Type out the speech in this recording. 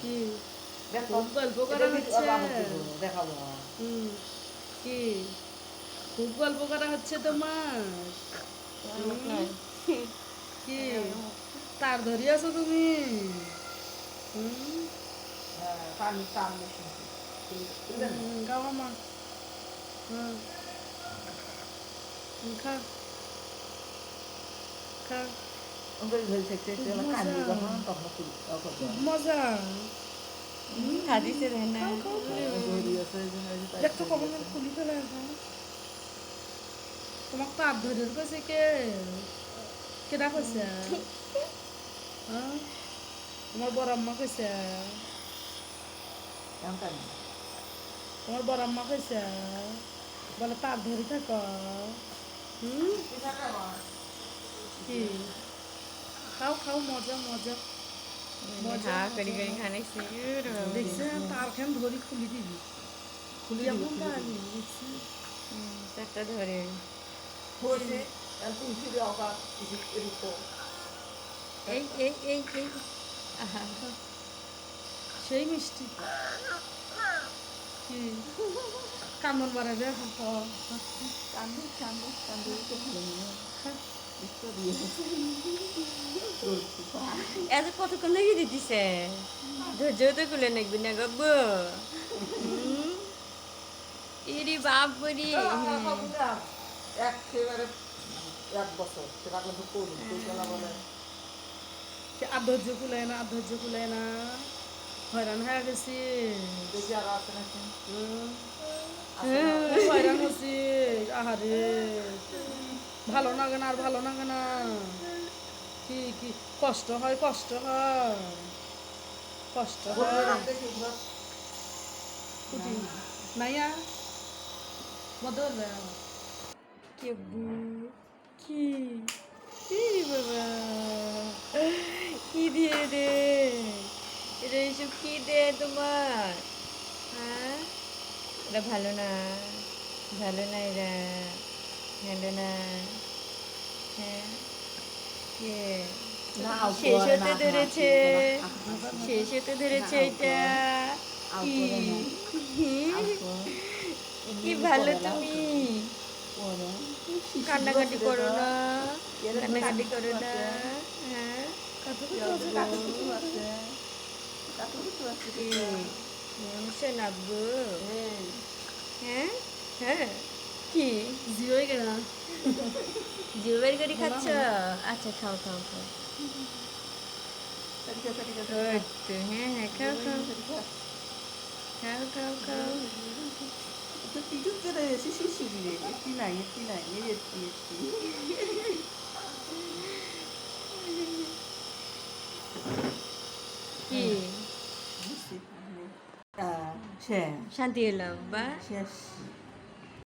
কি দেখো খুব গল্প এটা করা ভিডিও হচ্ছে। বাবু দেখাবো। হুম, কি খুব গল্প করা হচ্ছে তোমার? তোমার মুখ হুম, নয়। কি আমার মুখ। তার ধরি আছো তুমি? হুম, পানি টান মেশিন বুঝলেন না? গাও মা। হুম, খা খা। ওদের ধরে থাকতে খুব মজা, কান্দি যখন তখন তুই করতে খুব হবে। মজা। খাদিছে দেয় না। খাও খাও খাও। ধরি আছে এই জন্য এই যে তাই দেখতো ধরি কখন আছে। খুলি ফেলে এখন। তোমাক তার ধরে কইছে কে? কেডা কইছে? হ্যাঁ, তোমার বড় আম্মা কইছে? জানতাম না। তোমার বড় আম্মা কইছে বলে তার ধরে থাকো। হুম, কি খাও খাও, মজা মজা মজা হা করি মজা করি মজা। খানাইছে। দেখছে তার খান ধরি খুলি দিবি। খুলে দিবি কেমন খুলে পারি দিবি। দেখছি। চারটা ধরে। হয়েছে তুই ফিরে অকাল এরকম। এই এই এই এই। আহা। সেই মিষ্টি। কি কামড় বাড়াবে এখন তো। কান্দে কান্দে কান্দে তো ভালো নিয়ে খা। একটু দিয়ে এত কতক্ষণ লেগে দিতেছে? ধৈর্য তো খুলে নাকবি না গব্বু। ইরি বাপ বলি। একেবারে 1 বছর সে রাখলে তো করুন কৌশলা বলে সে আর ধৈর্য কুলায় না, আর ধৈর্য কুলায় না। হয়রান হয়ে গেছি। দেখি আরো আছে নাকি হুম, আছে না খুব হয়রান হচ্ছি। আহারে, ভালো লাগে না, আর ভালো লাগে না। কি কি কষ্ট হয়, কষ্ট হয়, কষ্ট বলবে হয়। রাখতে ঠিক বস কুটি নাইয়া বদল কে বু। কি কি বাবা, কি দিয়ে দে? এটা এইসব কি দে তোমার? হ্যাঁ, এটা ভালো না, ভালো না এরা, ভালো না। হ্যাঁ, কে না শেষ উপরে না হতে ধরেছে, শেষ হতে ধরেছে এটা। কি উপরে না কি ভালো তুমি। কান্নাকাটি করো না, কান্নাকাটি করো না। হ্যাঁ, কত কিছু আছে, কত কিছু আছে। কি মনসে নাব্বু। হ্যাঁ হ্যাঁ, কি জিও হয়ে গেল। জিও বের করে খাচ্ছ? আচ্ছা খাও খাও খাও। ওই তো, হ্যাঁ হ্যাঁ, খাও খাও খাও খাও খাও। কি শেষ শান্তি এলাম বা শেষ